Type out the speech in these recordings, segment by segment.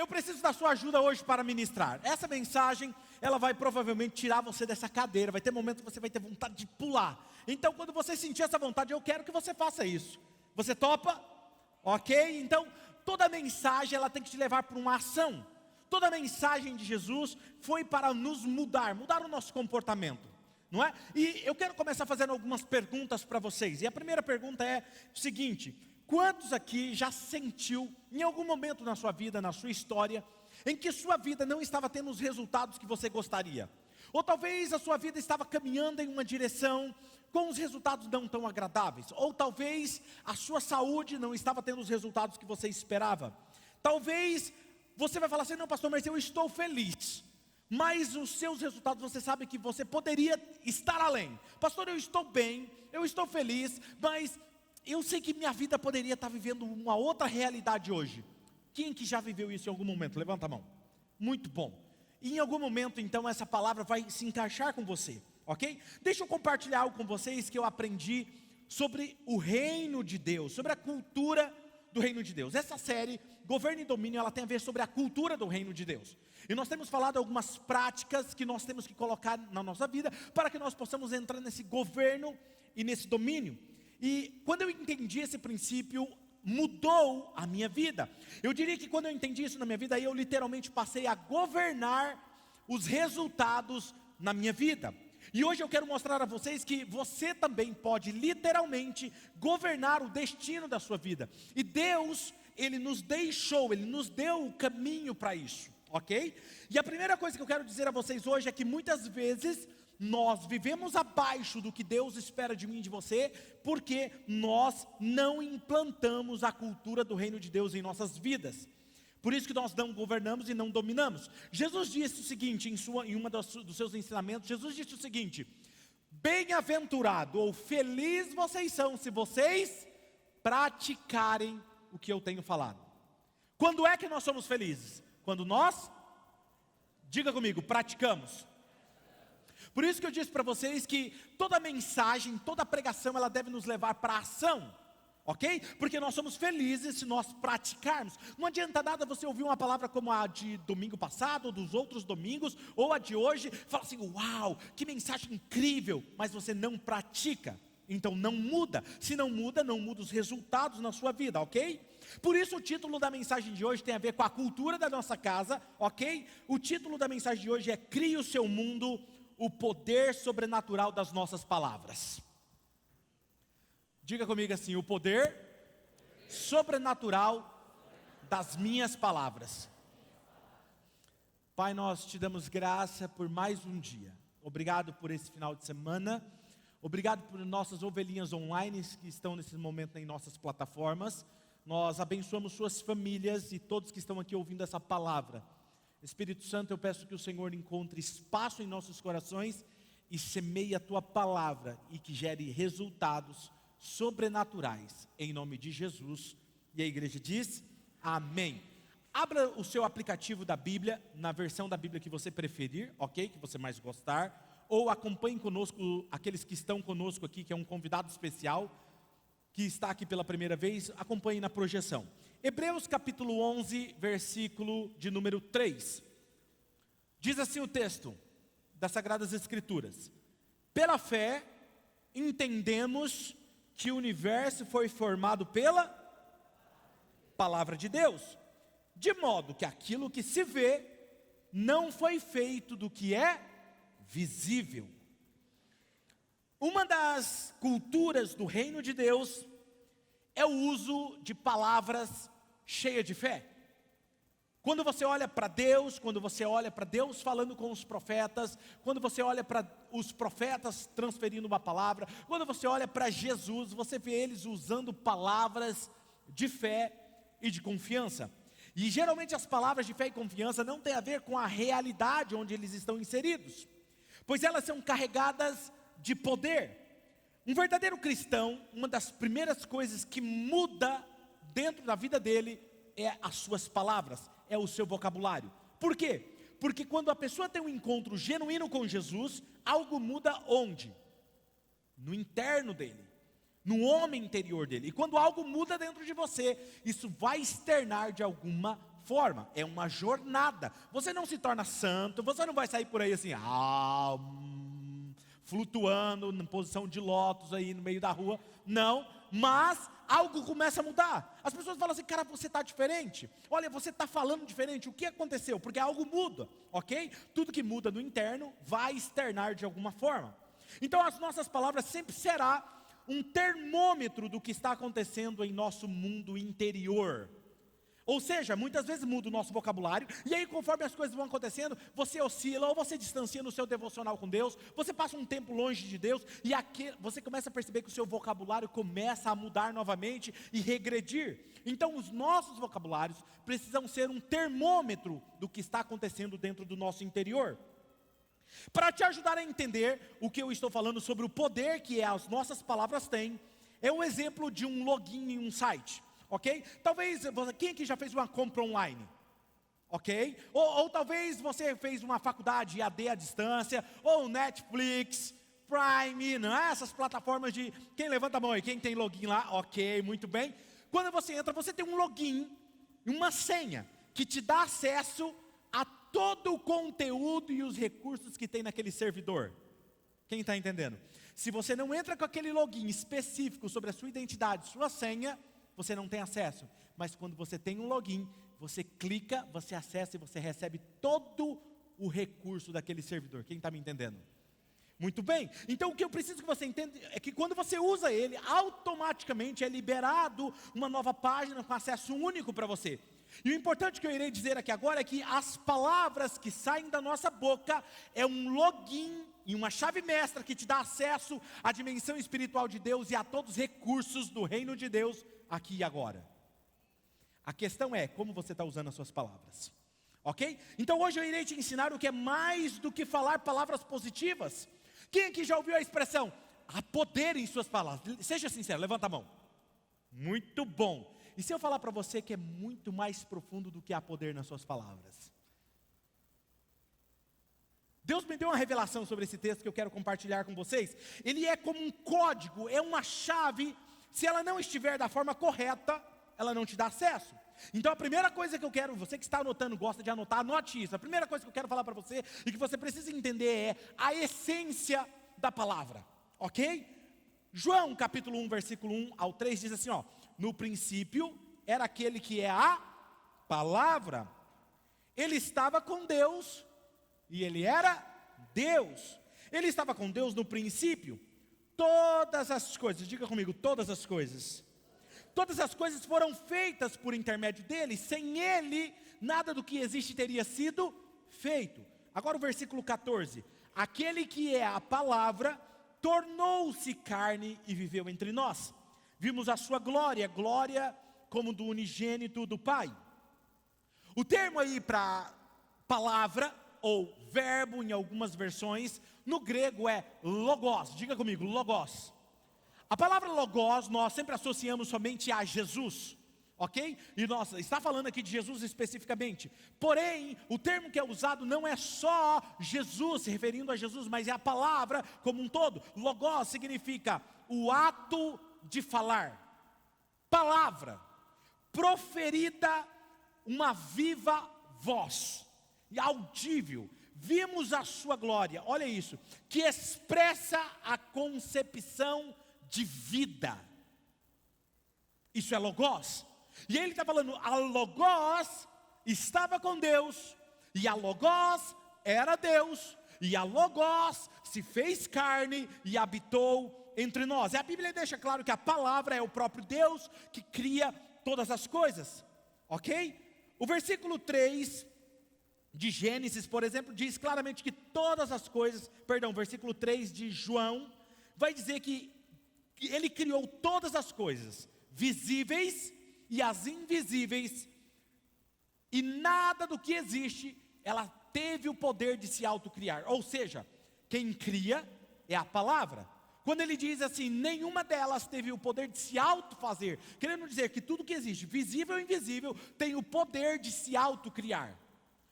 eu preciso da sua ajuda hoje para ministrar. Essa mensagem, ela vai provavelmente tirar você dessa cadeira. Vai ter momentos que você vai ter vontade de pular. Então, quando você sentir essa vontade, eu quero que você faça isso. Você topa? Ok? Então, toda mensagem, ela tem que te levar para uma ação. Toda mensagem de Jesus foi para nos mudar o nosso comportamento. Não é? E eu quero começar fazendo algumas perguntas para vocês. E a primeira pergunta é o seguinte: quantos aqui já sentiu, em algum momento na sua vida, na sua história, em que sua vida não estava tendo os resultados que você gostaria? Ou talvez a sua vida estava caminhando em uma direção com os resultados não tão agradáveis. Ou talvez a sua saúde não estava tendo os resultados que você esperava. Talvez você vai falar assim: não, pastor, mas eu estou feliz. Mas os seus resultados, você sabe que você poderia estar além. Pastor, eu estou bem, eu estou feliz, mas eu sei que minha vida poderia estar vivendo uma outra realidade hoje. Quem que já viveu isso em algum momento? Levanta a mão. Muito bom. E em algum momento, então, essa palavra vai se encaixar com você, ok? Deixa eu compartilhar algo com vocês que eu aprendi sobre o reino de Deus, sobre a cultura do reino de Deus. Essa série, Governo e Domínio, ela tem a ver sobre a cultura do reino de Deus. E nós temos falado algumas práticas que nós temos que colocar na nossa vida para que nós possamos entrar nesse governo e nesse domínio. E quando eu entendi esse princípio, mudou a minha vida. Eu diria que quando eu entendi isso na minha vida, aí eu literalmente passei a governar os resultados na minha vida. E hoje eu quero mostrar a vocês que você também pode literalmente governar o destino da sua vida. E Deus, Ele nos deixou, Ele nos deu o caminho para isso, ok? E a primeira coisa que eu quero dizer a vocês hoje é que muitas vezes nós vivemos abaixo do que Deus espera de mim e de você, porque nós não implantamos a cultura do reino de Deus em nossas vidas. Por isso que nós não governamos e não dominamos. Jesus disse o seguinte, em uma dos seus ensinamentos, Jesus disse o seguinte: bem-aventurado ou feliz vocês são se vocês praticarem o que eu tenho falado. Quando é que nós somos felizes? Quando nós, diga comigo, praticamos. Por isso que eu disse para vocês que toda mensagem, toda pregação, ela deve nos levar para a ação, ok? Porque nós somos felizes se nós praticarmos. Não adianta nada você ouvir uma palavra como a de domingo passado, ou dos outros domingos, ou a de hoje, fala assim: uau, que mensagem incrível, mas você não pratica, então não muda. Se não muda, não muda os resultados na sua vida, ok? Por isso o título da mensagem de hoje tem a ver com a cultura da nossa casa, ok? O título da mensagem de hoje é: Crie o seu mundo, o poder sobrenatural das nossas palavras. Diga comigo assim: o poder sobrenatural das minhas palavras. Pai, nós te damos graça por mais um dia. Obrigado por esse final de semana. Obrigado por nossas ovelhinhas online que estão nesse momento em nossas plataformas. Nós abençoamos suas famílias e todos que estão aqui ouvindo essa palavra. Espírito Santo, eu peço que o Senhor encontre espaço em nossos corações e semeie a tua palavra e que gere resultados sobrenaturais, em nome de Jesus. E a igreja diz: amém. Abra o seu aplicativo da Bíblia, na versão da Bíblia que você preferir, ok? Que você mais gostar. Ou acompanhe conosco, aqueles que estão conosco aqui, que é um convidado especial, que está aqui pela primeira vez, acompanhe na projeção. Hebreus capítulo 11, versículo de número 3. Diz assim o texto das Sagradas Escrituras: pela fé, entendemos que o universo foi formado pela palavra de Deus, de modo que aquilo que se vê não foi feito do que é visível. Uma das culturas do reino de Deus é o uso de palavras cheias de fé. Quando você olha para Deus, quando você olha para Deus falando com os profetas, quando você olha para os profetas transferindo uma palavra, quando você olha para Jesus, você vê eles usando palavras de fé e de confiança. E geralmente as palavras de fé e confiança não têm a ver com a realidade onde eles estão inseridos, pois elas são carregadas de poder. Um verdadeiro cristão, uma das primeiras coisas que muda dentro da vida dele é as suas palavras, é o seu vocabulário. Por quê? Porque quando a pessoa tem um encontro genuíno com Jesus, algo muda onde? No interno dele, no homem interior dele. E quando algo muda dentro de você, isso vai externar de alguma forma, é uma jornada. Você não se torna santo, você não vai sair por aí assim, flutuando em posição de lótus aí no meio da rua, não, mas algo começa a mudar. As pessoas falam assim, cara, você está diferente, olha, você está falando diferente, o que aconteceu? Porque algo muda, ok? Tudo que muda no interno vai externar de alguma forma. Então as nossas palavras sempre será um termômetro do que está acontecendo em nosso mundo interior. Ou seja, muitas vezes muda o nosso vocabulário, e aí conforme as coisas vão acontecendo, você oscila, ou você distancia no seu devocional com Deus, você passa um tempo longe de Deus, e aqui você começa a perceber que o seu vocabulário começa a mudar novamente e regredir. Então os nossos vocabulários precisam ser um termômetro do que está acontecendo dentro do nosso interior. Para te ajudar a entender o que eu estou falando sobre o poder que as nossas palavras têm, é um exemplo de um login em um site. Ok? Talvez, quem aqui já fez uma compra online? Ok? Ou talvez você fez uma faculdade EAD à distância, ou Netflix, Prime, não é? Essas plataformas de... Quem levanta a mão aí? Quem tem login lá? Ok, muito bem. Quando você entra, você tem um login, uma senha, que te dá acesso a todo o conteúdo e os recursos que tem naquele servidor. Quem está entendendo? Se você não entra com aquele login específico sobre a sua identidade, sua senha, você não tem acesso. Mas quando você tem um login, você clica, você acessa e você recebe todo o recurso daquele servidor. Quem está me entendendo? Muito bem. Então o que eu preciso que você entenda é que quando você usa ele, automaticamente é liberado uma nova página com acesso único para você. E o importante que eu irei dizer aqui agora é que as palavras que saem da nossa boca é um login e uma chave mestra que te dá acesso à dimensão espiritual de Deus e a todos os recursos do reino de Deus aqui e agora. A questão é como você está usando as suas palavras, ok? Então hoje eu irei te ensinar o que é mais do que falar palavras positivas. Quem aqui já ouviu a expressão, há poder em suas palavras? Seja sincero, levanta a mão. Muito bom. E se eu falar para você que é muito mais profundo do que há poder nas suas palavras? Deus me deu uma revelação sobre esse texto que eu quero compartilhar com vocês. Ele é como um código, é uma chave. Se ela não estiver da forma correta, ela não te dá acesso. Então a primeira coisa que eu quero, você que está anotando, gosta de anotar, anote isso. A primeira coisa que eu quero falar para você e que você precisa entender é a essência da palavra, ok? João capítulo 1, versículo 1 ao 3 diz assim, ó: no princípio era aquele que é a palavra, ele estava com Deus e ele era Deus. Ele estava com Deus no princípio. Todas as coisas, diga comigo, todas as coisas foram feitas por intermédio dele. Sem ele, nada do que existe teria sido feito. Agora o versículo 14: aquele que é a palavra tornou-se carne e viveu entre nós. Vimos a sua glória, glória como do unigênito do Pai. O termo aí para palavra ou verbo em algumas versões, no grego é logos. Diga comigo, logos. A palavra logos nós sempre associamos somente a Jesus, ok? E nós está falando aqui de Jesus especificamente. Porém, o termo que é usado não é só Jesus, se referindo a Jesus, mas é a palavra como um todo. Logos significa o ato de falar. Palavra proferida, uma viva voz, e audível. Vimos a sua glória, olha isso, que expressa a concepção de vida. Isso é logos. E ele está falando, a logos estava com Deus, e a logos era Deus, e a logos se fez carne e habitou entre nós. E a Bíblia deixa claro que a palavra é o próprio Deus que cria todas as coisas, ok? O versículo 3 de Gênesis, por exemplo, diz claramente que todas as coisas, versículo 3 de João, vai dizer que ele criou todas as coisas, visíveis e as invisíveis, e nada do que existe, ela teve o poder de se autocriar. Ou seja, quem cria é a palavra. Quando ele diz assim, nenhuma delas teve o poder de se autofazer, querendo dizer que tudo que existe, visível e invisível, tem o poder de se autocriar,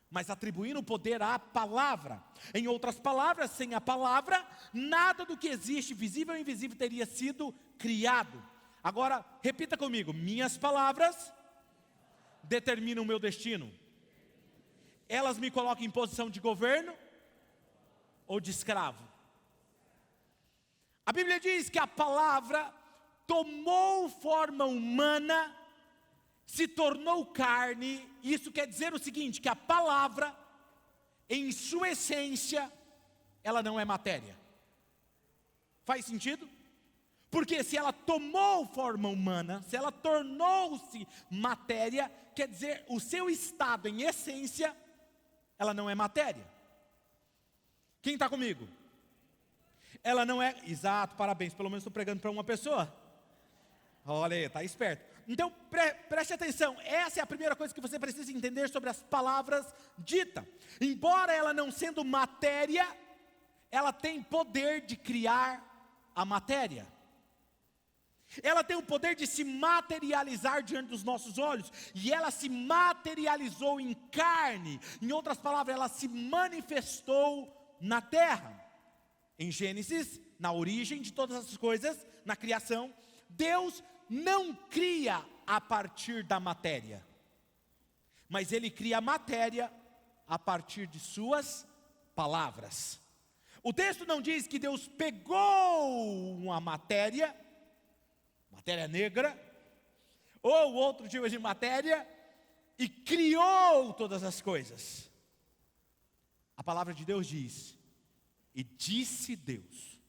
mas atribuindo o poder à palavra. Em outras palavras, sem a palavra, nada do que existe, visível e invisível, teria sido criado. Agora, repita comigo, minhas palavras determinam o meu destino? Elas me colocam em posição de governo ou de escravo? A Bíblia diz que a palavra tomou forma humana, se tornou carne. Isso quer dizer o seguinte, que a palavra, em sua essência, ela não é matéria. Faz sentido? Porque se ela tomou forma humana, se ela tornou-se matéria, quer dizer, o seu estado em essência, ela não é matéria. Quem está comigo? Ela não é, exato, parabéns, pelo menos estou pregando para uma pessoa. Olha aí, está esperto. Então preste atenção, essa é a primeira coisa que você precisa entender sobre as palavras ditas. Embora ela não sendo matéria, ela tem poder de criar a matéria. Ela tem o poder de se materializar diante dos nossos olhos. E ela se materializou em carne. Em outras palavras, ela se manifestou na terra. Em Gênesis, na origem de todas as coisas, na criação, Deus não cria a partir da matéria, mas Ele cria a matéria a partir de suas palavras. O texto não diz que Deus pegou uma matéria negra, ou outro tipo de matéria, e criou todas as coisas. A palavra de Deus diz, e disse Deus,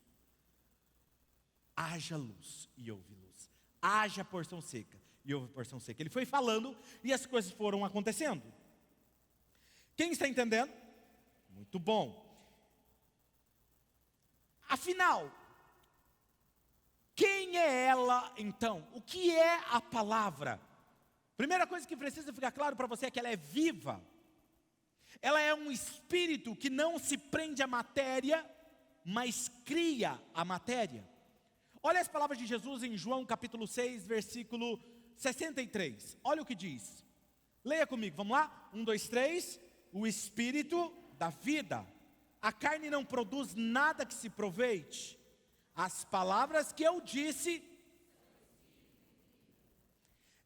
haja luz, e houve luz. Haja porção seca, e houve porção seca. Ele foi falando, e as coisas foram acontecendo. Quem está entendendo? Muito bom. Afinal, quem é ela então? O que é a palavra? Primeira coisa que precisa ficar claro para você é que ela é viva. Ela é um espírito que não se prende à matéria, mas cria a matéria. Olha as palavras de Jesus em João capítulo 6, versículo 63. Olha o que diz. Leia comigo, vamos lá? 1, 2, 3. O espírito da vida. A carne não produz nada que se aproveite. As palavras que eu disse.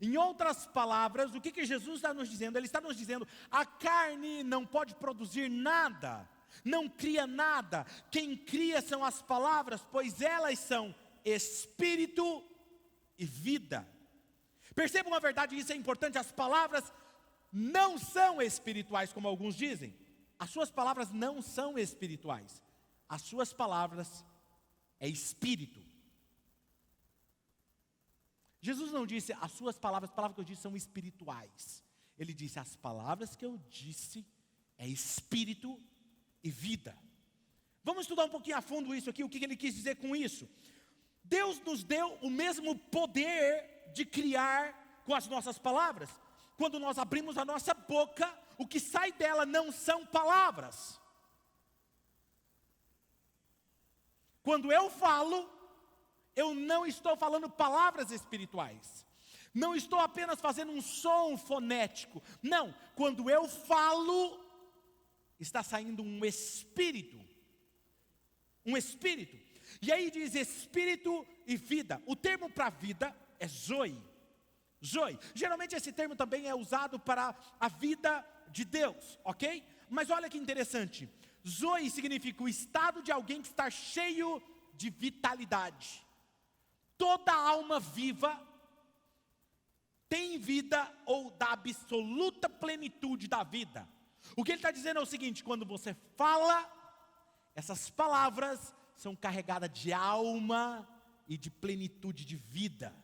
Em outras palavras, o que Jesus está nos dizendo? Ele está nos dizendo, a carne não pode produzir nada, não cria nada. Quem cria são as palavras, pois elas são espírito e vida. Perceba uma verdade, isso é importante, as palavras não são espirituais, como alguns dizem. As suas palavras não são espirituais. As suas palavras é espírito. Jesus não disse, as suas palavras, as palavras que eu disse são espirituais. Ele disse, as palavras que eu disse é espírito e vida. Vamos estudar um pouquinho a fundo isso aqui, o que ele quis dizer com isso. Deus nos deu o mesmo poder de criar com as nossas palavras. Quando nós abrimos a nossa boca, o que sai dela não são palavras. Quando eu falo, eu não estou falando palavras espirituais. Não estou apenas fazendo um som fonético. Não, quando eu falo, está saindo um espírito. Um espírito. E aí diz espírito e vida. O termo para vida é zoe. Zoe. Geralmente esse termo também é usado para a vida de Deus, ok? Mas olha que interessante. Zoe significa o estado de alguém que está cheio de vitalidade. Toda alma viva tem vida ou da absoluta plenitude da vida. O que ele está dizendo é o seguinte, quando você fala, essas palavras são carregadas de alma e de plenitude de vida.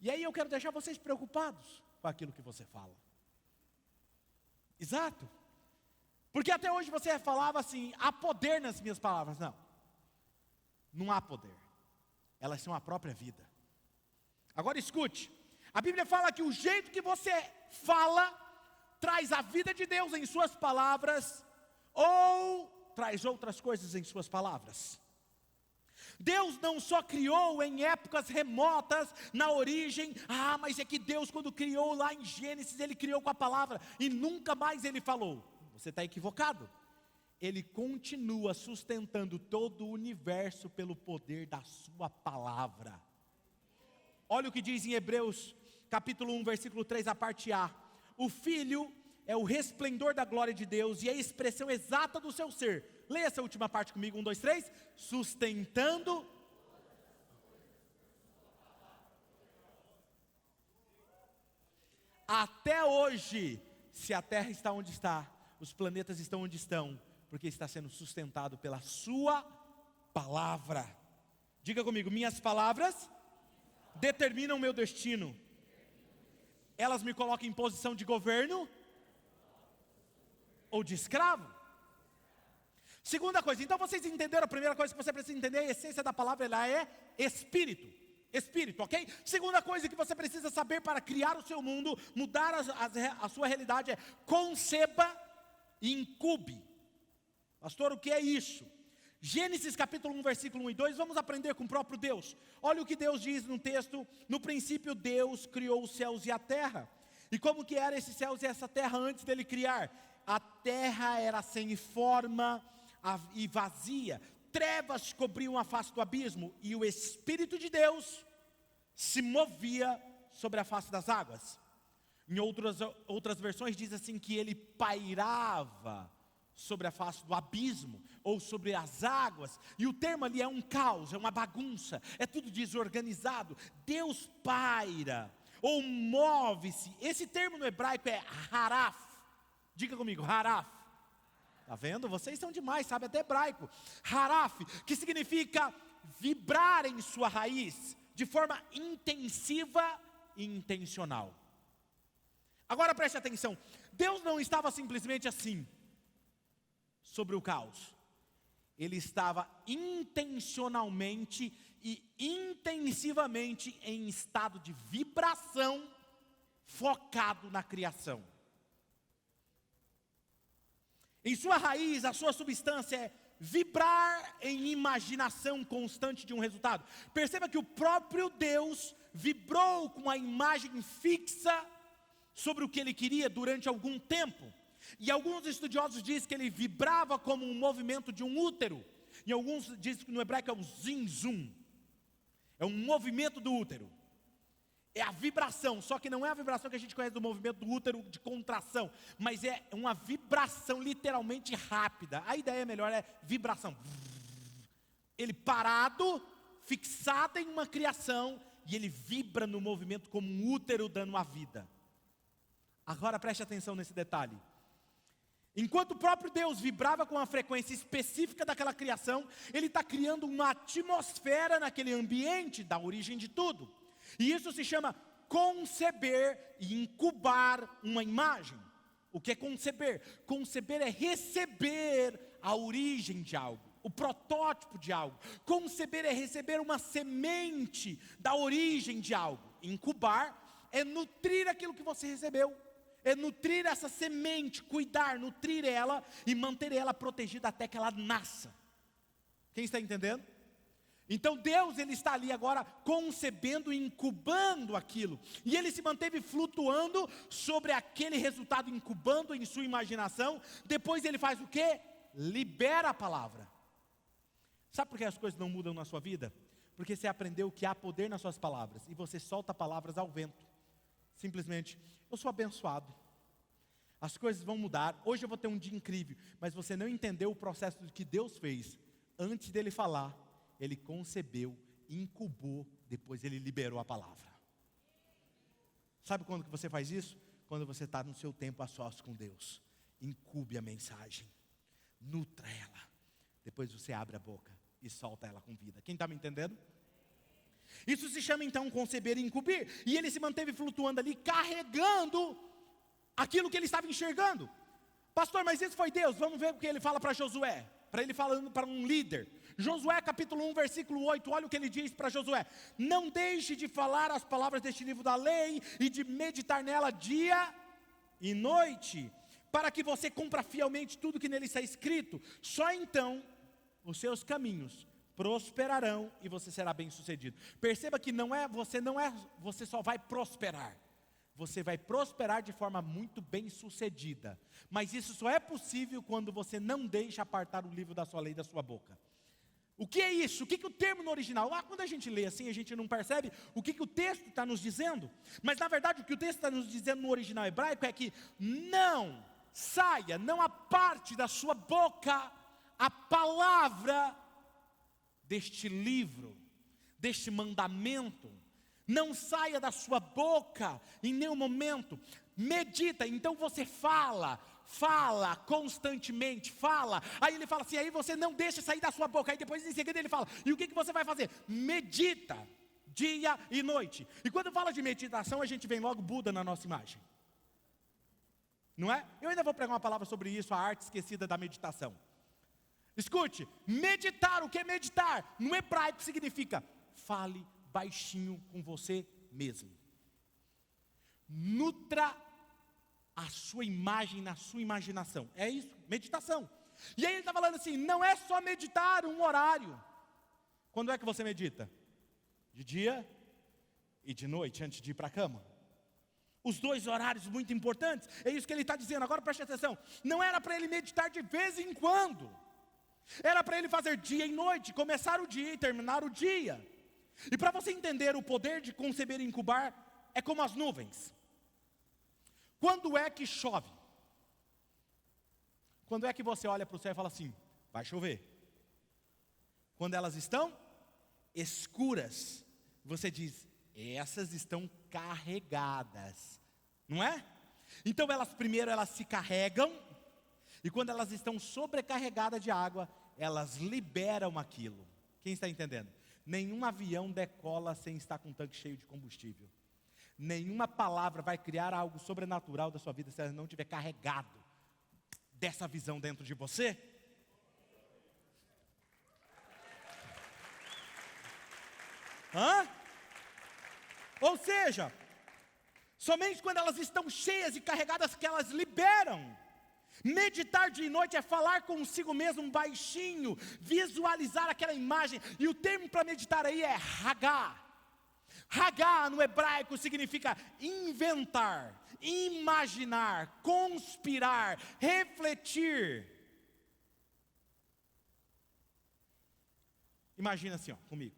E aí eu quero deixar vocês preocupados com aquilo que você fala. Exato. Porque até hoje você falava assim, há poder nas minhas palavras. Não, não há poder. Elas são a própria vida. Agora escute, a Bíblia fala que o jeito que você fala, traz a vida de Deus em suas palavras, ou traz outras coisas em suas palavras. Deus não só criou em épocas remotas, na origem, mas é que Deus quando criou lá em Gênesis, Ele criou com a palavra, e nunca mais Ele falou. Você está equivocado. Ele continua sustentando todo o universo pelo poder da sua palavra. Olha o que diz em Hebreus capítulo 1, versículo 3, a parte A. O Filho é o resplendor da glória de Deus e a expressão exata do seu ser. Leia essa última parte comigo, 1, 2, 3. Sustentando. Até hoje, se a terra está onde está, os planetas estão onde estão, porque está sendo sustentado pela sua palavra. Diga comigo, minhas palavras determinam o meu destino. Elas me colocam em posição de governo ou de escravo. Segunda coisa, então vocês entenderam, a primeira coisa que você precisa entender, a essência da palavra, ela é espírito. Espírito, ok? Segunda coisa que você precisa saber para criar o seu mundo, mudar a sua realidade, é conceba e incube. Pastor, o que é isso? Gênesis capítulo 1, versículo 1 e 2, vamos aprender com o próprio Deus. Olha o que Deus diz no texto: no princípio Deus criou os céus e a terra. E como que eram esses céus e essa terra antes dele criar? A terra era sem forma e vazia, trevas cobriam a face do abismo, e o Espírito de Deus se movia sobre a face das águas. Em outras versões diz assim que ele pairava sobre a face do abismo, ou sobre as águas, e o termo ali é um caos, é uma bagunça, é tudo desorganizado. Deus paira, ou move-se. Esse termo no hebraico é haraf. Diga comigo, haraf. Está vendo? Vocês são demais, sabe até hebraico. Haraf, que significa vibrar em sua raiz, de forma intensiva e intencional. Agora preste atenção, Deus não estava simplesmente assim, sobre o caos. Ele estava intencionalmente e intensivamente em estado de vibração, focado na criação. Em sua raiz, a sua substância é vibrar em imaginação constante de um resultado. Perceba que o próprio Deus vibrou com a imagem fixa sobre o que ele queria durante algum tempo. E alguns estudiosos dizem que ele vibrava como um movimento de um útero. E alguns dizem que no hebraico é o zim-zum. É um movimento do útero. É a vibração, só que não é a vibração que a gente conhece do movimento do útero de contração, mas é uma vibração literalmente rápida. A ideia melhor é vibração. Ele parado, fixado em uma criação, e ele vibra no movimento como um útero dando a vida. Agora preste atenção nesse detalhe. Enquanto o próprio Deus vibrava com a frequência específica daquela criação, ele está criando uma atmosfera naquele ambiente da origem de tudo. E isso se chama conceber e incubar uma imagem. O que é conceber? Conceber é receber a origem de algo, o protótipo de algo. Conceber é receber uma semente da origem de algo. Incubar é nutrir aquilo que você recebeu. É nutrir essa semente, cuidar, nutrir ela e manter ela protegida até que ela nasça. Quem está entendendo? Então Deus, ele está ali agora concebendo e incubando aquilo. E ele se manteve flutuando sobre aquele resultado, incubando em sua imaginação. Depois ele faz o quê? Libera a palavra. Sabe por que as coisas não mudam na sua vida? Porque você aprendeu que há poder nas suas palavras. E você solta palavras ao vento. Simplesmente, eu sou abençoado. As coisas vão mudar. Hoje eu vou ter um dia incrível. Mas você não entendeu o processo que Deus fez. Antes dele falar, ele concebeu, incubou, depois ele liberou a palavra. Sabe quando que você faz isso? Quando você está no seu tempo a sós com Deus. Incube a mensagem, nutra ela, depois você abre a boca e solta ela com vida. Quem está me entendendo? Isso se chama então conceber e incubir. E ele se manteve flutuando ali, carregando aquilo que ele estava enxergando. Pastor, mas isso foi Deus. Vamos ver o que ele fala para Josué. Para ele falando para um líder. Josué capítulo 1, versículo 8, olha o que ele diz para Josué: não deixe de falar as palavras deste livro da lei e de meditar nela dia e noite, para que você cumpra fielmente tudo que nele está escrito. Só então os seus caminhos prosperarão e você será bem sucedido. Perceba que você só vai prosperar. Você vai prosperar de forma muito bem sucedida. Mas isso só é possível quando você não deixa apartar o livro da sua lei da sua boca. O que é isso? O que o termo no original? Quando a gente lê assim, a gente não percebe o que o texto está nos dizendo. Mas na verdade o que o texto está nos dizendo no original hebraico é que não saia, não aparte da sua boca a palavra deste livro, deste mandamento. Não saia da sua boca em nenhum momento. Medita, então você fala constantemente, fala. Aí ele fala assim, aí você não deixa sair da sua boca. Aí depois em seguida ele fala, e o que você vai fazer? Medita, dia e noite. E quando fala de meditação, a gente vem logo Buda na nossa imagem. Não é? Eu ainda vou pregar uma palavra sobre isso, a arte esquecida da meditação. Escute, meditar, o que é meditar? No hebraico significa, fale baixinho com você mesmo. Nutra a sua imagem na sua imaginação. É isso, meditação. E aí ele está falando assim, não é só meditar um horário. Quando é que você medita? De dia e de noite, antes de ir para a cama. Os dois horários muito importantes. É isso que ele está dizendo. Agora preste atenção. Não era para ele meditar de vez em quando. Era para ele fazer dia e noite, começar o dia e terminar o dia. E para você entender o poder de conceber e incubar, é como as nuvens. Quando é que chove? Quando é que você olha para o céu e fala assim, vai chover? Quando elas estão escuras, você diz, essas estão carregadas, não é? Então primeiro elas se carregam, e quando elas estão sobrecarregadas de água, elas liberam aquilo. Quem está entendendo? Nenhum avião decola sem estar com um tanque cheio de combustível. Nenhuma palavra vai criar algo sobrenatural da sua vida se ela não estiver carregado dessa visão dentro de você. Ou seja, somente quando elas estão cheias e carregadas que elas liberam. Meditar de noite é falar consigo mesmo baixinho, visualizar aquela imagem. E o termo para meditar aí é Hagá. Hagá no hebraico significa inventar, imaginar, conspirar, refletir. Imagina assim, comigo.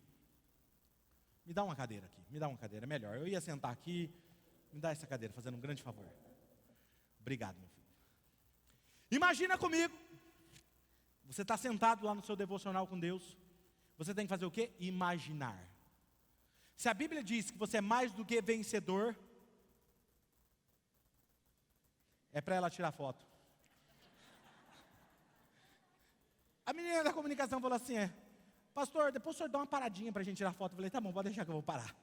Me dá uma cadeira aqui, me dá uma cadeira, é melhor. Eu ia sentar aqui, me dá essa cadeira, fazendo um grande favor. Obrigado, meu filho. Imagina comigo, você está sentado lá no seu devocional com Deus, você tem que fazer o quê? Imaginar. Se a Bíblia diz que você é mais do que vencedor, é para ela tirar foto. A menina da comunicação falou assim, pastor, depois o senhor dá uma paradinha para a gente tirar foto. Eu falei, tá bom, pode deixar que eu vou parar.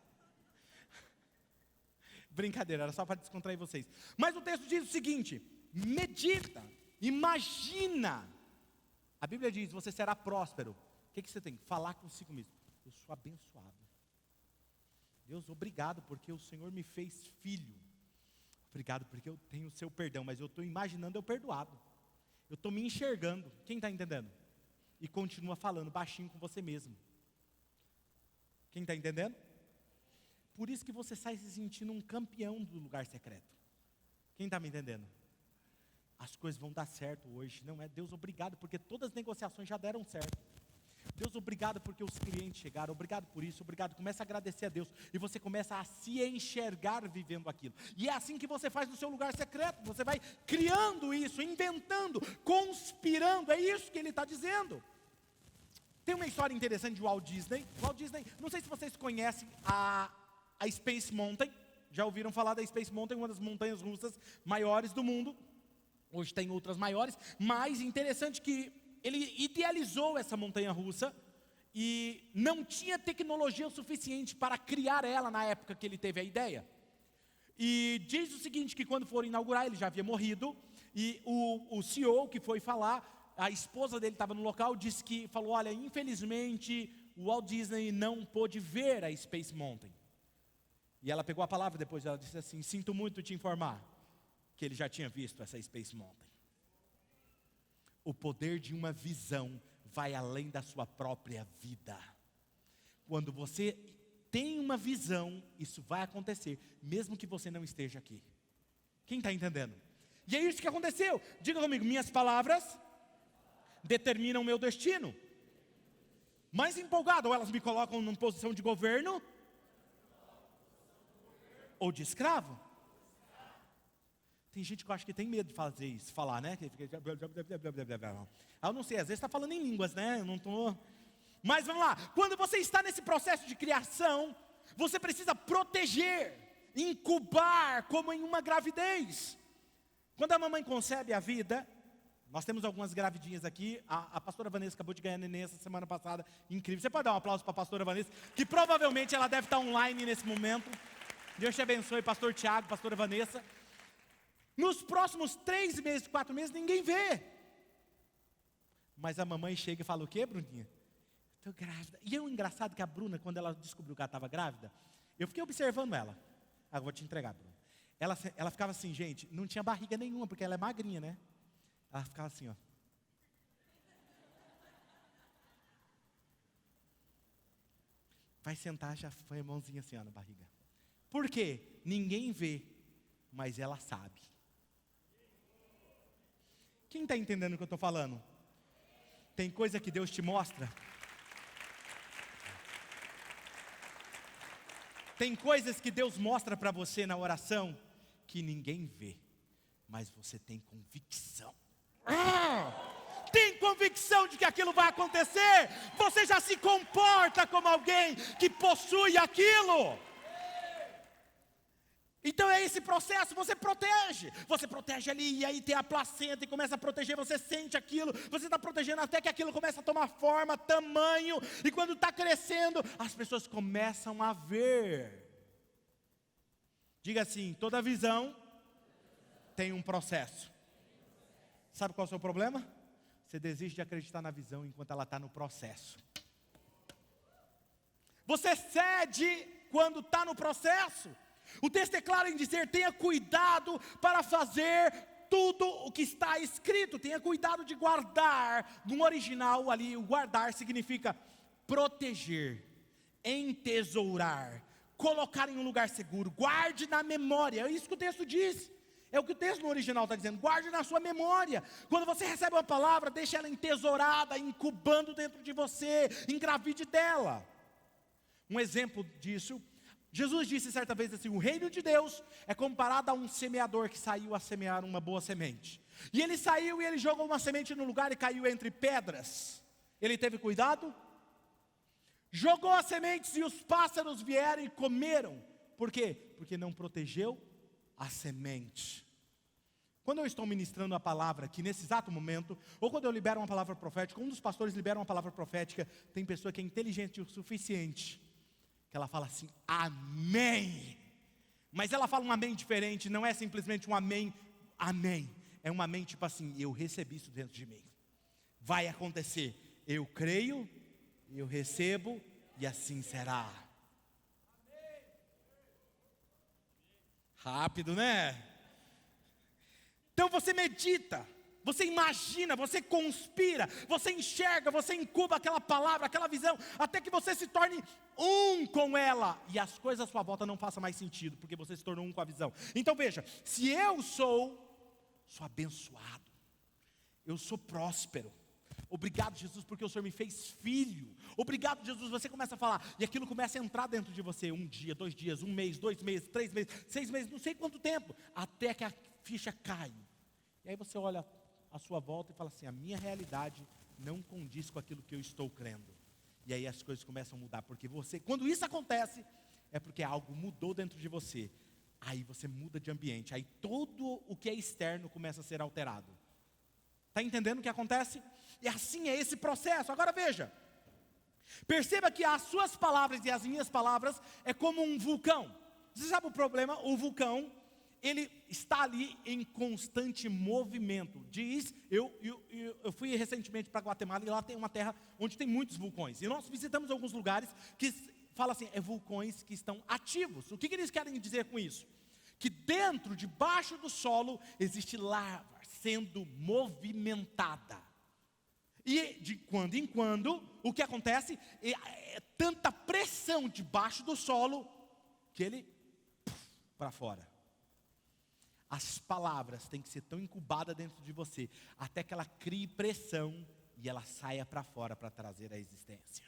Brincadeira, era só para descontrair vocês. Mas o texto diz o seguinte, medita, imagina. A Bíblia diz, você será próspero. O que você tem? Falar consigo mesmo. Eu sou abençoado. Deus, obrigado porque o Senhor me fez filho. Obrigado porque eu tenho o seu perdão, mas eu estou imaginando eu perdoado. Eu estou me enxergando. Quem está entendendo? E continua falando baixinho com você mesmo. Quem está entendendo? Por isso que você sai se sentindo um campeão do lugar secreto. Quem está me entendendo? As coisas vão dar certo hoje, não é? Deus, obrigado porque todas as negociações já deram certo. Deus, obrigado porque os clientes chegaram, obrigado por isso, obrigado. Começa a agradecer a Deus e você começa a se enxergar vivendo aquilo. E é assim que você faz no seu lugar secreto, você vai criando isso, inventando, conspirando, é isso que ele está dizendo. Tem uma história interessante de Walt Disney. Walt Disney, não sei se vocês conhecem a Space Mountain, já ouviram falar da Space Mountain, uma das montanhas russas maiores do mundo. Hoje tem outras maiores, mas interessante que ele idealizou essa montanha russa e não tinha tecnologia o suficiente para criar ela na época que ele teve a ideia. E diz o seguinte, que quando foram inaugurar, ele já havia morrido, e o CEO que foi falar, a esposa dele estava no local, falou, olha, infelizmente o Walt Disney não pôde ver a Space Mountain. E ela pegou a palavra depois, ela disse assim, sinto muito te informar, que ele já tinha visto essa Space Mountain. O poder de uma visão vai além da sua própria vida. Quando você tem uma visão, isso vai acontecer, mesmo que você não esteja aqui. Quem está entendendo? E é isso que aconteceu. Diga comigo, minhas palavras determinam meu destino. mais empolgado, ou elas me colocam numa posição de governo, ou de escravo. Tem gente que eu acho que tem medo de fazer isso, falar, né? Eu não sei, às vezes está falando em línguas, né? Eu não estou... Mas vamos lá, quando você está nesse processo de criação, você precisa proteger, incubar, como em uma gravidez. Quando a mamãe concebe a vida, nós temos algumas gravidinhas aqui, a pastora Vanessa acabou de ganhar neném essa semana passada, incrível. Você pode dar um aplauso para a pastora Vanessa, que provavelmente ela deve estar online nesse momento. Deus te abençoe, pastor Tiago, pastora Vanessa. Nos próximos 3 meses, 4 meses, ninguém vê. Mas a mamãe chega e fala o quê, Bruninha? Estou grávida. E é um engraçado que a Bruna, quando ela descobriu que ela estava grávida, eu fiquei observando ela. Eu vou te entregar, Bruna. Ela ficava assim, gente, não tinha barriga nenhuma, porque ela é magrinha, né? Ela ficava assim, ó. Vai sentar, já foi a mãozinha assim, ó, na barriga. Por quê? Ninguém vê, mas ela sabe. Quem está entendendo o que eu estou falando? Tem coisa que Deus te mostra. Tem coisas que Deus mostra para você na oração que ninguém vê, mas você tem convicção. Tem convicção de que aquilo vai acontecer. Você já se comporta como alguém que possui aquilo. Então é esse processo, você protege ali, e aí tem a placenta e começa a proteger, você sente aquilo, você está protegendo até que aquilo começa a tomar forma, tamanho, e quando está crescendo, as pessoas começam a ver. Diga assim, toda visão tem um processo. Sabe qual é o seu problema? Você desiste de acreditar na visão enquanto ela está no processo. Você cede quando está no processo. O texto é claro em dizer, tenha cuidado para fazer tudo o que está escrito. Tenha cuidado de guardar. No original ali, o guardar significa proteger, entesourar, colocar em um lugar seguro. Guarde na memória, é isso que o texto diz. É o que o texto no original está dizendo, guarde na sua memória. Quando você recebe uma palavra, deixe ela entesourada, incubando dentro de você, engravide dela. Um exemplo disso, Jesus disse certa vez assim, o reino de Deus é comparado a um semeador que saiu a semear uma boa semente. E ele saiu e ele jogou uma semente no lugar e caiu entre pedras. Ele teve cuidado? Jogou as sementes e os pássaros vieram e comeram. Por quê? Porque não protegeu a semente. Quando eu estou ministrando a palavra aqui nesse exato momento, ou quando eu libero uma palavra profética, um dos pastores libera uma palavra profética, tem pessoa que é inteligente o suficiente, que ela fala assim, amém. Mas ela fala um amém diferente, não é simplesmente um amém, amém. É um amém tipo assim, eu recebi isso dentro de mim. Vai acontecer, eu creio, eu recebo e assim será. Rápido, né? Então você medita, você imagina, você conspira, você enxerga, você incuba aquela palavra, aquela visão, até que você se torne um com ela, e as coisas à sua volta não façam mais sentido, porque você se tornou um com a visão. Então veja, se eu sou abençoado, eu sou próspero, obrigado Jesus, porque o Senhor me fez filho, obrigado Jesus, você começa a falar, e aquilo começa a entrar dentro de você, 1 dia, 2 dias, 1 mês, 2 meses, 3 meses, 6 meses, não sei quanto tempo, até que a ficha cai, e aí você olha à sua volta e fala assim, a minha realidade não condiz com aquilo que eu estou crendo, e aí as coisas começam a mudar, porque você, quando isso acontece, é porque algo mudou dentro de você, aí você muda de ambiente, aí todo o que é externo começa a ser alterado. Está entendendo o que acontece? E assim é esse processo. Agora veja, perceba que as suas palavras e as minhas palavras é como um vulcão. Você sabe o problema? O vulcão, ele está ali em constante movimento. Eu fui recentemente para Guatemala e lá tem uma terra onde tem muitos vulcões. E nós visitamos alguns lugares que fala assim, é vulcões que estão ativos. O que eles querem dizer com isso? Que debaixo do solo, existe lava sendo movimentada. E de quando em quando, o que acontece é tanta pressão debaixo do solo, que ele para fora. As palavras têm que ser tão incubadas dentro de você, até que ela crie pressão e ela saia para fora para trazer a existência.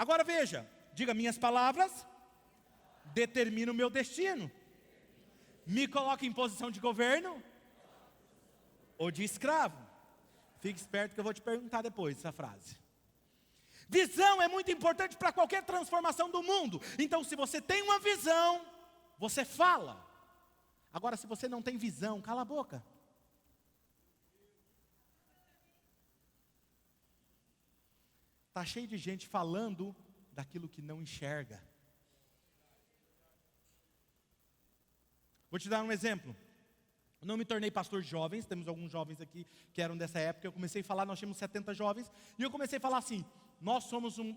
Agora veja, diga: minhas palavras determinam o meu destino. Me coloca em posição de governo ou de escravo. Fique esperto que eu vou te perguntar depois essa frase. Visão é muito importante para qualquer transformação do mundo. Então, se você tem uma visão, você fala. Agora, se você não tem visão, cala a boca. Está cheio de gente falando daquilo que não enxerga. Vou te dar um exemplo. Eu não me tornei pastor de jovens, temos alguns jovens aqui que eram dessa época. Eu comecei a falar, nós tínhamos 70 jovens, e eu comecei a falar assim: nós somos um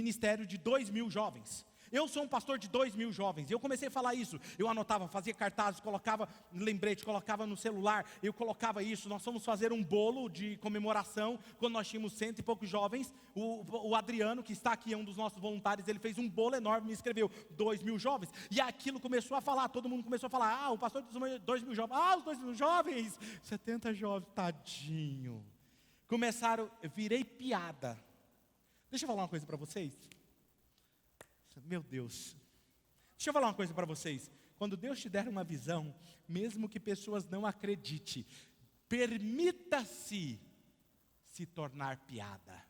ministério de 2.000 jovens. Eu sou um pastor de 2.000 jovens. E eu comecei a falar isso. Eu anotava, fazia cartazes, colocava lembrete, colocava no celular. Eu colocava isso. Nós fomos fazer um bolo de comemoração quando nós tínhamos 100 e poucos jovens. O Adriano, que está aqui, é um dos nossos voluntários, ele fez um bolo enorme, me escreveu 2.000 jovens. E aquilo começou a falar, todo mundo começou a falar: o pastor dos 2.000 jovens. Os 2.000 jovens, 70 jovens, tadinho. Começaram, eu virei piada. Deixa eu falar uma coisa para vocês. Meu Deus, deixa eu falar uma coisa para vocês. Quando Deus te der uma visão, mesmo que pessoas não acreditem, permita-se se tornar piada.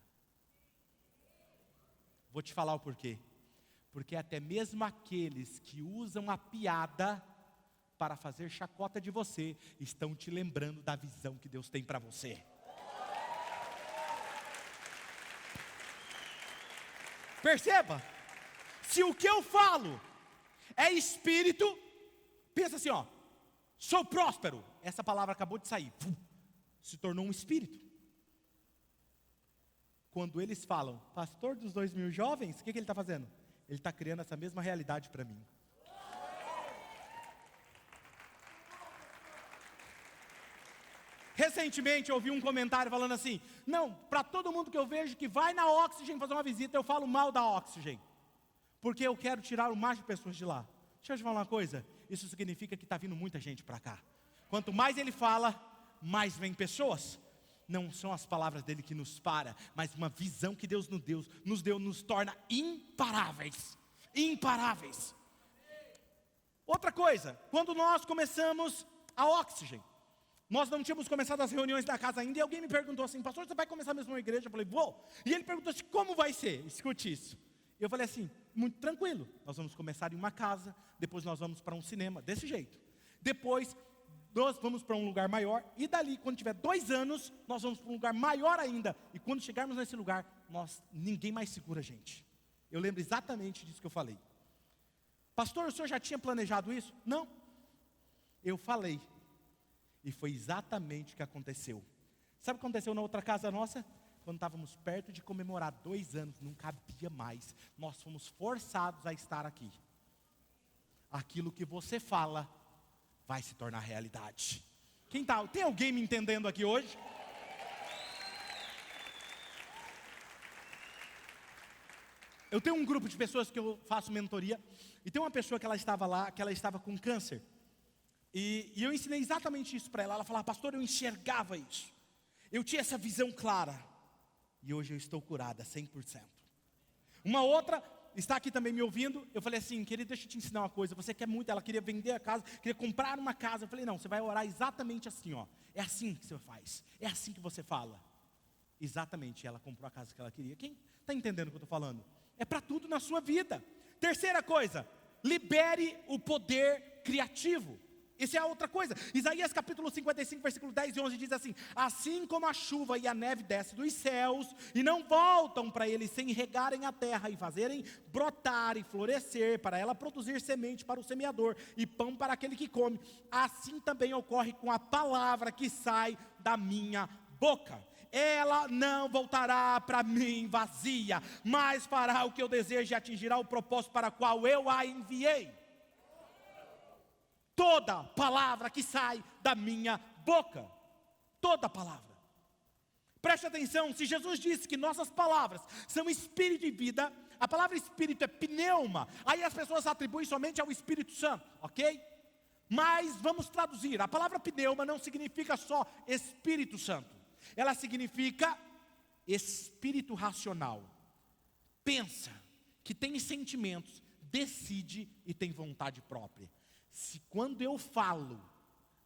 Vou te falar o porquê. Porque até mesmo aqueles que usam a piada para fazer chacota de você, estão te lembrando da visão que Deus tem para você. Perceba. Se o que eu falo é espírito, pensa assim, sou próspero. Essa palavra acabou de sair, se tornou um espírito. Quando eles falam, pastor dos 2.000 jovens, o que ele está fazendo? Ele está criando essa mesma realidade para mim. Recentemente eu ouvi um comentário falando assim: não, para todo mundo que eu vejo que vai na Oxygen fazer uma visita, eu falo mal da Oxygen. Porque eu quero tirar o máximo de pessoas de lá. Deixa eu te falar uma coisa. Isso significa que está vindo muita gente para cá. Quanto mais ele fala, mais vem pessoas. Não são as palavras dele que nos para, mas uma visão que Deus nos deu, nos torna imparáveis. Imparáveis. Outra coisa, quando nós começamos a Oxygen, nós não tínhamos começado as reuniões da casa ainda, e alguém me perguntou assim: pastor, você vai começar mesmo uma igreja? Eu falei: vou. E ele perguntou assim: como vai ser? Escute isso. Eu falei assim: muito tranquilo, nós vamos começar em uma casa, depois nós vamos para um cinema, desse jeito. Depois nós vamos para um lugar maior, e dali, quando tiver 2 anos, nós vamos para um lugar maior ainda. E quando chegarmos nesse lugar, ninguém mais segura a gente. Eu lembro exatamente disso que eu falei. Pastor, o senhor já tinha planejado isso? Não. Eu falei. E foi exatamente o que aconteceu. Sabe o que aconteceu na outra casa nossa? Quando estávamos perto de comemorar 2 anos, não cabia mais. Nós fomos forçados a estar aqui. Aquilo que você fala vai se tornar realidade. Tem alguém me entendendo aqui hoje? Eu tenho um grupo de pessoas que eu faço mentoria, e tem uma pessoa que ela estava lá, que ela estava com câncer. E eu ensinei exatamente isso para ela. Ela falava: pastor, eu enxergava isso. Eu tinha essa visão clara. E hoje eu estou curada 100%. Uma outra está aqui também me ouvindo. Eu falei assim: querida, deixa eu te ensinar uma coisa. Você quer muito, ela queria vender a casa, queria comprar uma casa. Eu falei: não, você vai orar exatamente assim, É assim que você faz, é assim que você fala. Exatamente, ela comprou a casa que ela queria. Quem está entendendo o que eu estou falando? É para tudo na sua vida. Terceira coisa, libere o poder criativo. Isso é a outra coisa. Isaías capítulo 55, versículo 10 e 11 diz assim: assim como a chuva e a neve descem dos céus e não voltam para eles sem regarem a terra e fazerem brotar e florescer, para ela produzir semente para o semeador e pão para aquele que come, assim também ocorre com a palavra que sai da minha boca. Ela não voltará para mim vazia, mas fará o que eu desejo e atingirá o propósito para o qual eu a enviei. Toda palavra que sai da minha boca, toda palavra. Preste atenção, se Jesus disse que nossas palavras são espírito e vida, a palavra espírito é pneuma, aí as pessoas atribuem somente ao Espírito Santo, ok? Mas vamos traduzir, a palavra pneuma não significa só Espírito Santo, ela significa espírito racional, pensa, que tem sentimentos, decide e tem vontade própria. Se quando eu falo,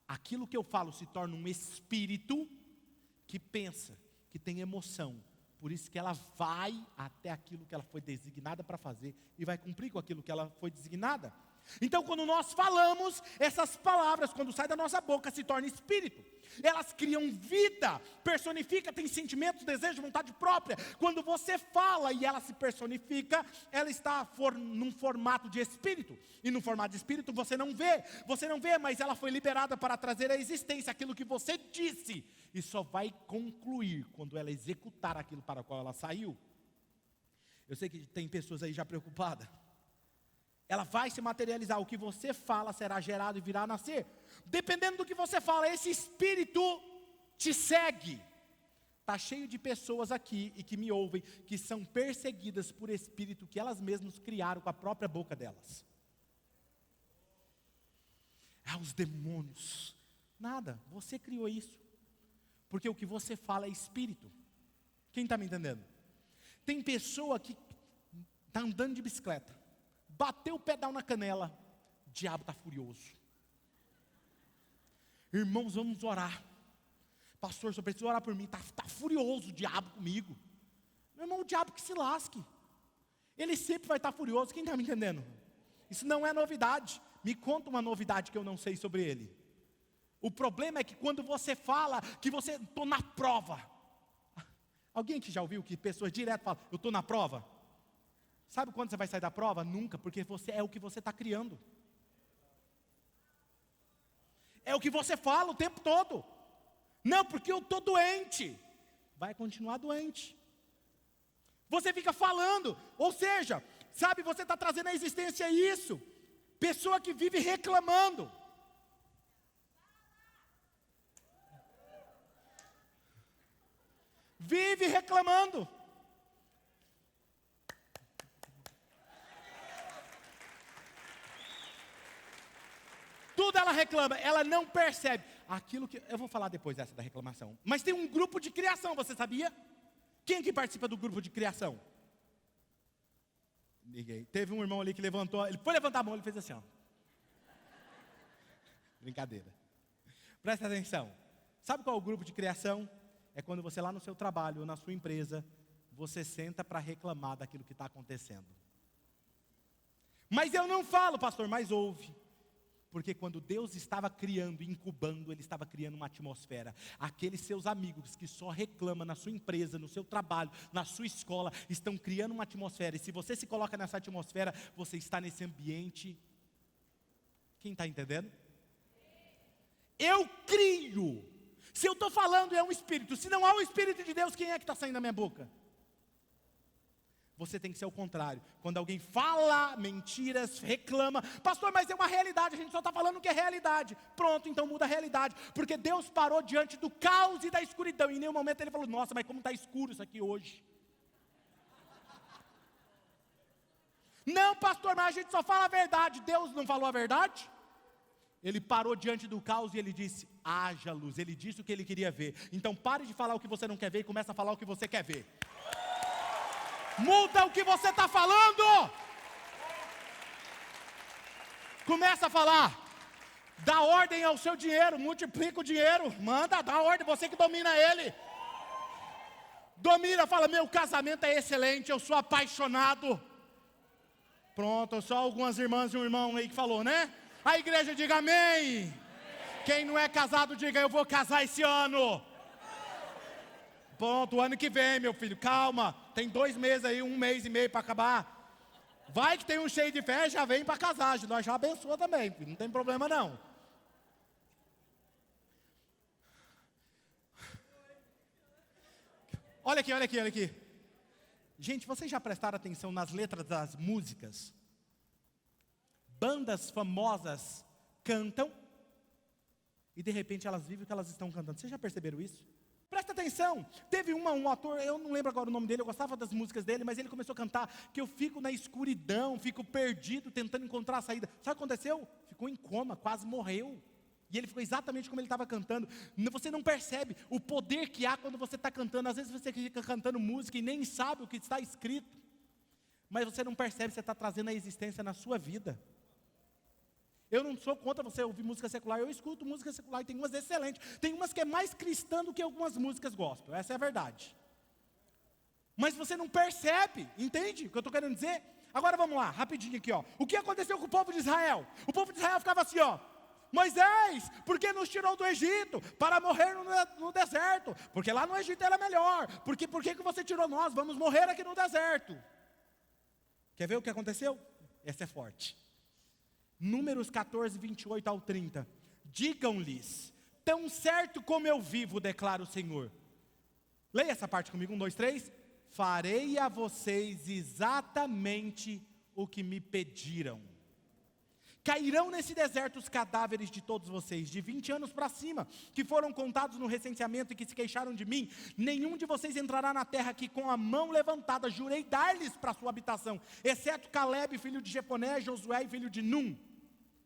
aquilo que eu falo se torna um espírito que pensa, que tem emoção, por isso que ela vai até aquilo que ela foi designada para fazer e vai cumprir com aquilo que ela foi designada. Então, quando nós falamos, essas palavras, quando saem da nossa boca, se tornam espírito. Elas criam vida, personifica, tem sentimentos, desejo, vontade própria. Quando você fala e ela se personifica, ela está num formato de espírito. E no formato de espírito você não vê, mas ela foi liberada para trazer à existência aquilo que você disse. E só vai concluir quando ela executar aquilo para o qual ela saiu. Eu sei que tem pessoas aí já preocupadas. Ela vai se materializar, o que você fala será gerado e virá a nascer. Dependendo do que você fala, esse espírito te segue. Está cheio de pessoas aqui e que me ouvem, que são perseguidas por espírito que elas mesmas criaram com a própria boca delas. Os demônios. Nada, você criou isso. Porque o que você fala é espírito. Quem está me entendendo? Tem pessoa que está andando de bicicleta. Bateu o pedal na canela, o diabo está furioso. Irmãos, vamos orar. Pastor, só preciso orar por mim. Está furioso o diabo comigo. Meu irmão, o diabo que se lasque. Ele sempre vai estar furioso. Quem está me entendendo? Isso não é novidade. Me conta uma novidade que eu não sei sobre ele. O problema é que quando você fala que você, estou na prova. Alguém que já ouviu que pessoas direto falam, eu estou na prova? Sabe quando você vai sair da prova? Nunca, porque você é o que você está criando. É o que você fala o tempo todo. Não, porque eu estou doente. Vai continuar doente. Você fica falando, ou seja, sabe, você está trazendo à existência isso. Pessoa que vive reclamando. Vive reclamando. Tudo ela reclama, ela não percebe. Aquilo que, eu vou falar depois dessa da reclamação. Mas tem um grupo de criação, você sabia? Quem que participa do grupo de criação? Ninguém. Teve um irmão ali que levantou, ele foi levantar a mão, ele fez assim, ó. Brincadeira. Presta atenção. Sabe qual é o grupo de criação? É quando você lá no seu trabalho ou na sua empresa, você senta para reclamar daquilo que está acontecendo. Mas eu não falo, pastor, mas ouve. Porque quando Deus estava criando, incubando, Ele estava criando uma atmosfera. Aqueles seus amigos que só reclamam na sua empresa, no seu trabalho, na sua escola, estão criando uma atmosfera. E se você se coloca nessa atmosfera, você está nesse ambiente. Quem está entendendo? Eu crio. Se eu estou falando é um espírito. Se não há o Espírito de Deus, quem é que está saindo da minha boca? Você tem que ser o contrário. Quando alguém fala mentiras, reclama. Pastor, mas é uma realidade, a gente só está falando que é realidade. Pronto, então muda a realidade. Porque Deus parou diante do caos e da escuridão. Em nenhum momento Ele falou, nossa, mas como está escuro isso aqui hoje. Não, pastor, mas a gente só fala a verdade. Deus não falou a verdade? Ele parou diante do caos e Ele disse, haja luz. Ele disse o que Ele queria ver. Então pare de falar o que você não quer ver e comece a falar o que você quer ver. Muda o que você está falando. Começa a falar. Dá ordem ao seu dinheiro, multiplica o dinheiro. Manda, dá ordem, você que domina ele. Domina, fala, meu casamento é excelente, eu sou apaixonado. Pronto, só algumas irmãs e um irmão aí que falou, né? A igreja diga amém. Quem não é casado diga, eu vou casar esse ano. Pronto, o ano que vem, meu filho, calma. Tem 2 meses aí, 1 mês e meio para acabar. Vai que tem um cheio de fé, já vem para casar. Nós já abençoa também, filho, não tem problema não. Olha aqui, olha aqui, olha aqui. Gente, vocês já prestaram atenção nas letras das músicas? Bandas famosas cantam e de repente elas vivem o que elas estão cantando. Vocês já perceberam isso? Presta atenção, teve um ator, eu não lembro agora o nome dele, eu gostava das músicas dele, mas ele começou a cantar que eu fico na escuridão, fico perdido, tentando encontrar a saída. Sabe o que aconteceu? Ficou em coma, quase morreu. E ele ficou exatamente como ele estava cantando. Você não percebe o poder que há quando você está cantando. Às vezes você fica cantando música e nem sabe o que está escrito. mas você não percebe, você está trazendo a existência na sua vida. Eu não sou contra você ouvir música secular, eu escuto música secular, e tem umas excelentes, tem umas que é mais cristã do que algumas músicas gospel, essa é a verdade. Mas você não percebe, entende o que eu estou querendo dizer? Agora vamos lá, rapidinho aqui, ó. O que aconteceu com o povo de Israel? O povo de Israel ficava assim, ó: Moisés, por que nos tirou do Egito para morrer no deserto? Porque lá no Egito era melhor. Por que você tirou nós? Vamos morrer aqui no deserto. Quer ver o que aconteceu? Essa é forte. Números 14, 28 ao 30. Digam-lhes: tão certo como eu vivo, declara o Senhor. Leia essa parte comigo, 1, 2, 3. Farei a vocês exatamente o que me pediram. Cairão nesse deserto os cadáveres de todos vocês, de 20 anos para cima, que foram contados no recenseamento e que se queixaram de mim. Nenhum de vocês entrará na terra que com a mão levantada jurei dar-lhes para sua habitação, exceto Caleb, filho de Jefoné, Josué, filho de Num.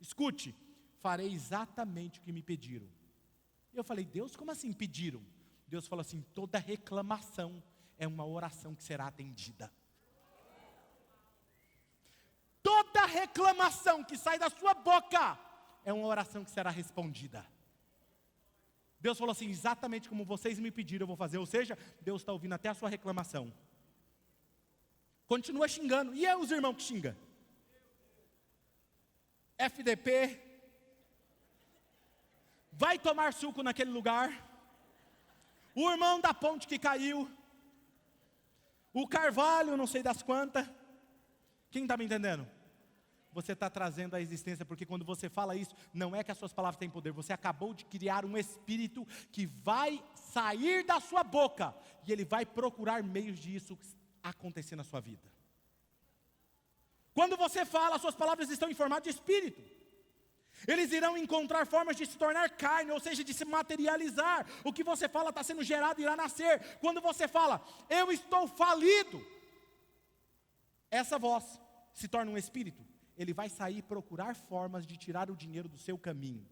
Escute, farei exatamente o que me pediram. Eu falei: Deus, como assim pediram? Deus falou assim: toda reclamação é uma oração que será atendida. Toda reclamação que sai da sua boca é uma oração que será respondida. Deus falou assim: exatamente como vocês me pediram eu vou fazer. Ou seja, Deus está ouvindo até a sua reclamação. Continua xingando. E é os irmãos que xingam? FDP. Vai tomar suco naquele lugar. O irmão da ponte que caiu. O Carvalho, não sei das quantas. Quem está me entendendo? Você está trazendo a existência, porque quando você fala isso, não é que as suas palavras têm poder, você acabou de criar um espírito que vai sair da sua boca, e ele vai procurar meios de isso acontecer na sua vida. Quando você fala, as suas palavras estão em formato de espírito. Eles irão encontrar formas de se tornar carne, ou seja, de se materializar. O que você fala está sendo gerado e irá nascer. Quando você fala: eu estou falido, essa voz se torna um espírito. Ele vai sair e procurar formas de tirar o dinheiro do seu caminho,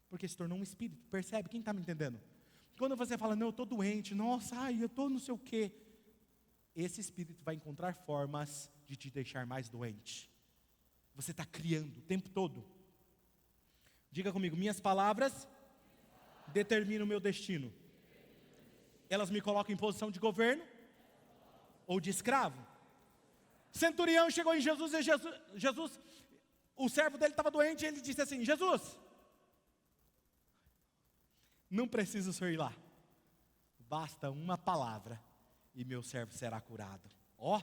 porque se tornou um espírito. Percebe? Quem está me entendendo? Quando você fala: não, eu estou doente, nossa, eu estou não sei o quê, esse espírito vai encontrar formas de te deixar mais doente. Você está criando o tempo todo. Diga comigo: minhas palavras determinam o meu destino. Elas me colocam em posição de governo ou de escravo. Centurião chegou em Jesus e Jesus, o servo dele estava doente, e ele disse assim: Jesus, não preciso o senhor ir lá, basta uma palavra e meu servo será curado. Ó,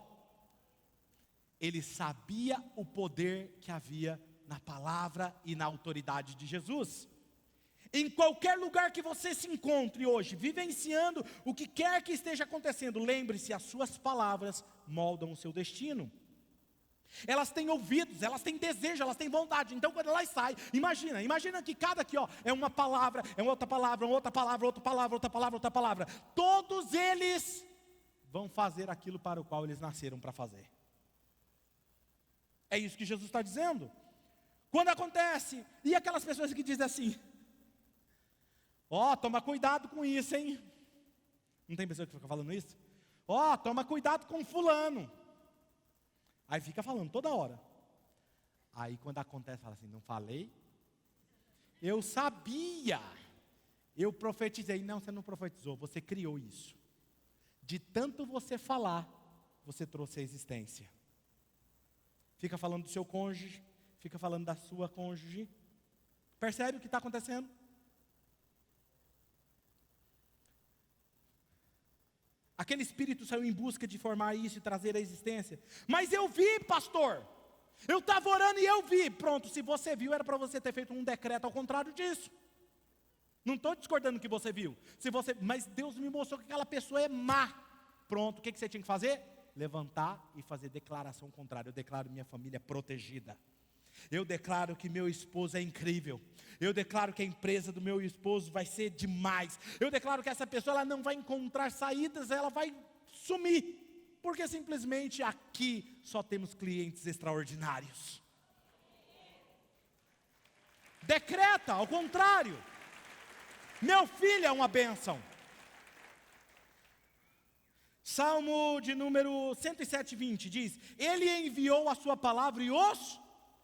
ele sabia o poder que havia na palavra e na autoridade de Jesus. Em qualquer lugar que você se encontre hoje, vivenciando o que quer que esteja acontecendo, lembre-se, as suas palavras moldam o seu destino. Elas têm ouvidos, elas têm desejo, elas têm vontade. Então quando elas saem, imagina que cada aqui, ó, é uma palavra, é uma outra palavra, outra palavra, outra palavra, outra palavra, outra palavra. Todos eles vão fazer aquilo para o qual eles nasceram para fazer. É isso que Jesus está dizendo. Quando acontece, e aquelas pessoas que dizem assim: ó, toma cuidado com isso, hein? Não tem pessoa que fica falando isso? Ó, toma cuidado com fulano. Aí fica falando toda hora. Aí quando acontece, fala assim: não falei? Eu sabia. Eu profetizei. Não, você não profetizou, você criou isso. De tanto você falar, você trouxe a existência. Fica falando do seu cônjuge, fica falando da sua cônjuge. Percebe o que está acontecendo? Aquele espírito saiu em busca de formar isso e trazer a existência. Mas eu vi, pastor. Eu estava orando e eu vi. Pronto, se você viu, era para você ter feito um decreto ao contrário disso. Não estou discordando que você viu. Mas Deus me mostrou que aquela pessoa é má. Pronto, o que você tinha que fazer? Levantar e fazer declaração contrária. Eu declaro minha família protegida. Eu declaro que meu esposo é incrível. Eu declaro que a empresa do meu esposo vai ser demais. Eu declaro que essa pessoa ela não vai encontrar saídas, ela vai sumir. Porque simplesmente aqui só temos clientes extraordinários. Decreta, ao contrário. Meu filho é uma bênção. Salmo de número 107:20 diz: Ele enviou a sua palavra e os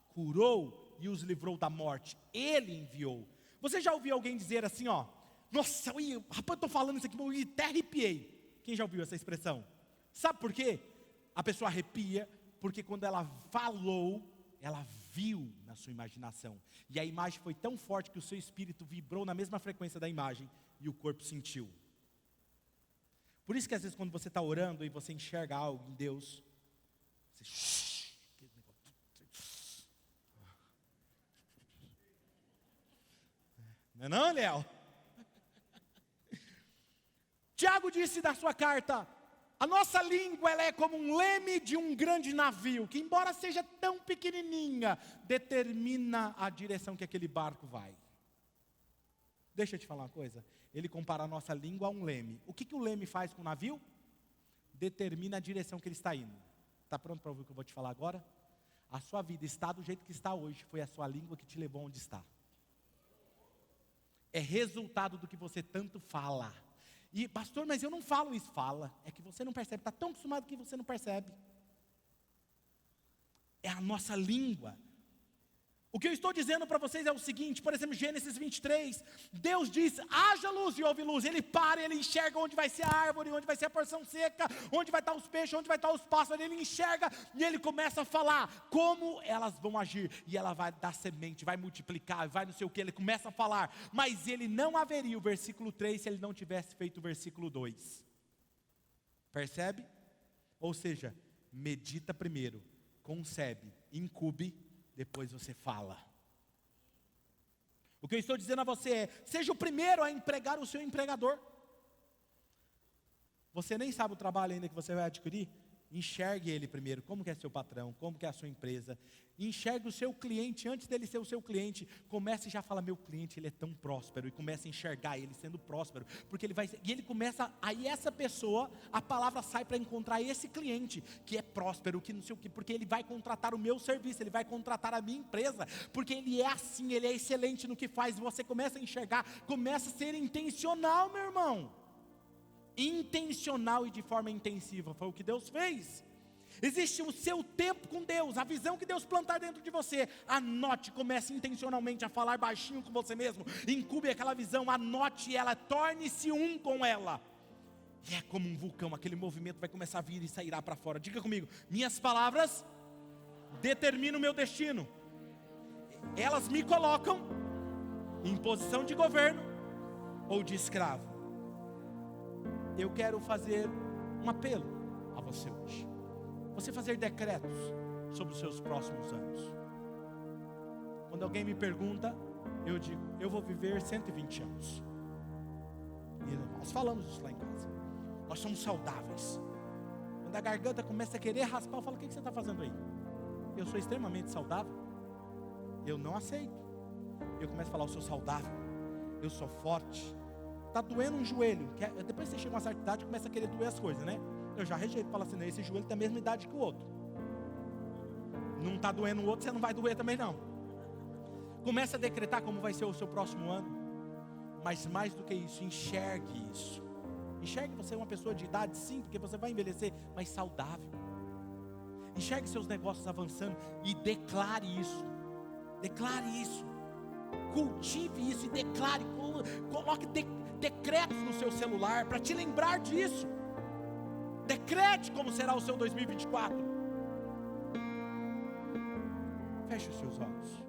curou e os livrou da morte. Ele enviou. Você já ouviu alguém dizer assim, ó, nossa, rapaz, eu estou falando isso aqui, eu até arrepiei. Quem já ouviu essa expressão? Sabe por quê? A pessoa arrepia, porque quando ela falou, ela viu na sua imaginação. E a imagem foi tão forte que o seu espírito vibrou na mesma frequência da imagem e o corpo sentiu. Por isso que às vezes quando você está orando e você enxerga algo em Deus, você... Não, Léo? Tiago disse na sua carta: a nossa língua ela é como um leme de um grande navio, que embora seja tão pequenininha, determina a direção que aquele barco vai. Deixa eu te falar uma coisa. Ele compara a nossa língua a um leme. O que o leme faz com o navio? Determina a direção que ele está indo. Está pronto para ouvir o que eu vou te falar agora? A sua vida está do jeito que está hoje, foi a sua língua que te levou onde está. É resultado do que você tanto fala. E pastor, mas eu não falo isso. Fala, é que você não percebe, está tão acostumado que você não percebe. É a nossa língua. O que eu estou dizendo para vocês é o seguinte, por exemplo, Gênesis 23, Deus diz, haja luz e houve luz. Ele para, ele enxerga onde vai ser a árvore, onde vai ser a porção seca, onde vai estar os peixes, onde vai estar os pássaros. Ele enxerga e ele começa a falar como elas vão agir. E ela vai dar semente, vai multiplicar, vai não sei o que. Ele começa a falar, mas ele não haveria o versículo 3 se ele não tivesse feito o versículo 2. Percebe? Ou seja, medita primeiro, concebe, incube, depois você fala. O que eu estou dizendo a você é, seja o primeiro a empregar o seu empregador. Você nem sabe o trabalho ainda que você vai adquirir? Enxergue ele primeiro, como que é seu patrão, como que é a sua empresa. Enxergue o seu cliente, antes dele ser o seu cliente. Comece já a falar, meu cliente, ele é tão próspero. E comece a enxergar ele sendo próspero. Porque ele vai, e ele começa, aí essa pessoa, a palavra sai para encontrar esse cliente, que é próspero, que não sei o que, porque ele vai contratar o meu serviço, ele vai contratar a minha empresa, porque ele é assim, ele é excelente no que faz. Você começa a enxergar, começa a ser intencional, meu irmão. Intencional e de forma intensiva, foi o que Deus fez. Existe o seu tempo com Deus, a visão que Deus plantar dentro de você. Anote, comece intencionalmente a falar baixinho com você mesmo. Incube aquela visão, anote ela, torne-se um com ela. E é como um vulcão, aquele movimento vai começar a vir e sairá para fora. Diga comigo, minhas palavras determinam o meu destino. Elas me colocam em posição de governo ou de escravo. Eu quero fazer um apelo a você hoje. Você fazer decretos sobre os seus próximos anos. Quando alguém me pergunta, eu digo, eu vou viver 120 anos. E nós falamos isso lá em casa. Nós somos saudáveis. Quando a garganta começa a querer raspar, eu falo, o que você está fazendo aí? Eu sou extremamente saudável. Eu não aceito. Eu começo a falar, eu sou saudável. Eu sou forte. Está doendo um joelho. Depois você chega a uma certa idade, começa a querer doer as coisas, né? Eu já rejeito, falo assim, esse joelho tem a mesma idade que o outro. Não está doendo o outro, você não vai doer também não. Começa a decretar como vai ser o seu próximo ano. Mas mais do que isso, enxergue isso. Enxergue você uma pessoa de idade, sim, porque você vai envelhecer, mas saudável. Enxergue seus negócios avançando e declare isso. Declare isso. Cultive isso e declare. Coloque decretos no seu celular para te lembrar disso. Decrete como será o seu 2024. Feche os seus olhos.